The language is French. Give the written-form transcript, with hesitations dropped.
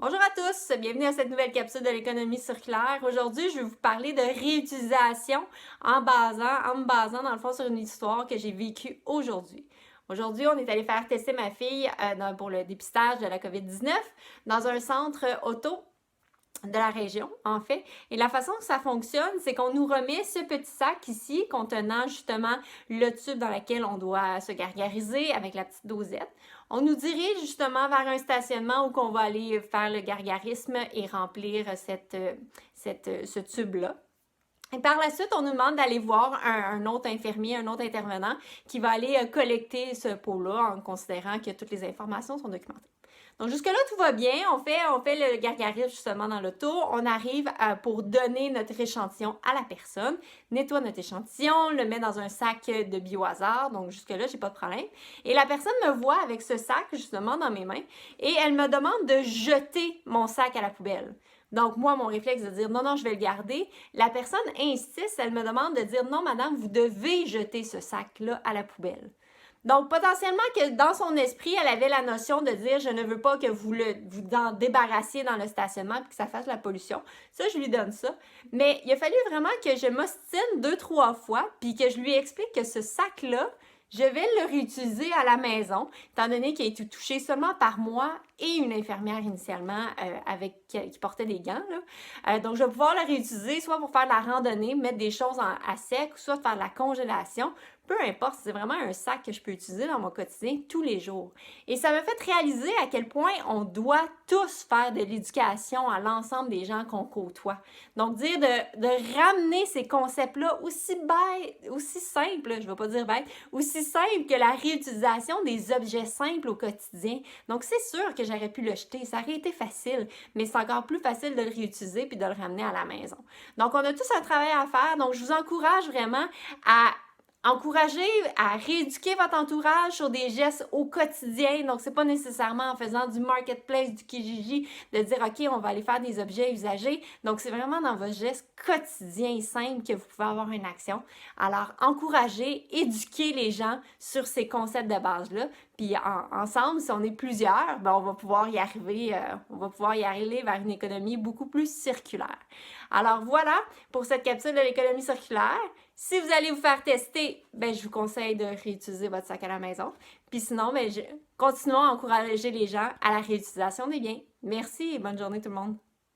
Bonjour à tous, bienvenue à cette nouvelle capsule de l'économie circulaire. Aujourd'hui, je vais vous parler de réutilisation en me basant dans le fond sur une histoire que j'ai vécue aujourd'hui. Aujourd'hui, on est allé faire tester ma fille pour le dépistage de la COVID-19 dans un centre auto de la région, en fait. Et la façon que ça fonctionne, c'est qu'on nous remet ce petit sac ici contenant justement le tube dans lequel on doit se gargariser avec la petite dosette. On nous dirige justement vers un stationnement où on va aller faire le gargarisme et remplir ce tube-là. Et par la suite, on nous demande d'aller voir un autre infirmier, un autre intervenant qui va aller collecter ce pot-là en considérant que toutes les informations sont documentées. Donc jusque-là, tout va bien. On fait le gargarisme justement dans l'auto. On arrive pour donner notre échantillon à la personne, nettoie notre échantillon, le met dans un sac de biohazard. Donc jusque-là, j'ai pas de problème. Et la personne me voit avec ce sac justement dans mes mains et elle me demande de jeter mon sac à la poubelle. Donc, moi, mon réflexe de dire non, je vais le garder. La personne insiste, elle me demande de dire non, madame, vous devez jeter ce sac-là à la poubelle. Donc, potentiellement que dans son esprit, elle avait la notion de dire je ne veux pas que vous en débarrassiez dans le stationnement et que ça fasse la pollution. Ça, je lui donne ça. Mais il a fallu vraiment que je m'ostine 2-3 fois puis que je lui explique que ce sac-là, je vais le réutiliser à la maison, étant donné qu'il a été touché seulement par moi et une infirmière initialement qui portait des gants. Donc, je vais pouvoir le réutiliser soit pour faire de la randonnée, mettre des choses à sec, soit faire de la congélation. Peu importe, c'est vraiment un sac que je peux utiliser dans mon quotidien tous les jours. Et ça m'a fait réaliser à quel point on doit tous faire de l'éducation à l'ensemble des gens qu'on côtoie. Donc, dire de ramener ces concepts-là aussi bêtes, aussi simples, je ne vais pas dire bêtes, aussi simples que la réutilisation des objets simples au quotidien. Donc, c'est sûr que j'aurais pu le jeter, ça aurait été facile, mais c'est encore plus facile de le réutiliser puis de le ramener à la maison. Donc, on a tous un travail à faire. Donc, je vous encourage vraiment à encourager à rééduquer votre entourage sur des gestes au quotidien. Donc, c'est pas nécessairement en faisant du marketplace, du Kijiji, de dire, OK, on va aller faire des objets usagés. Donc, c'est vraiment dans vos gestes quotidiens et simples que vous pouvez avoir une action. Alors, encouragez, éduquez les gens sur ces concepts de base-là. Puis, ensemble, si on est plusieurs, ben, on va pouvoir y arriver vers une économie beaucoup plus circulaire. Alors, voilà pour cette capsule de l'économie circulaire. Si vous allez vous faire tester, ben, je vous conseille de réutiliser votre sac à la maison. Puis sinon, ben, continuons à encourager les gens à la réutilisation des biens. Merci et bonne journée tout le monde.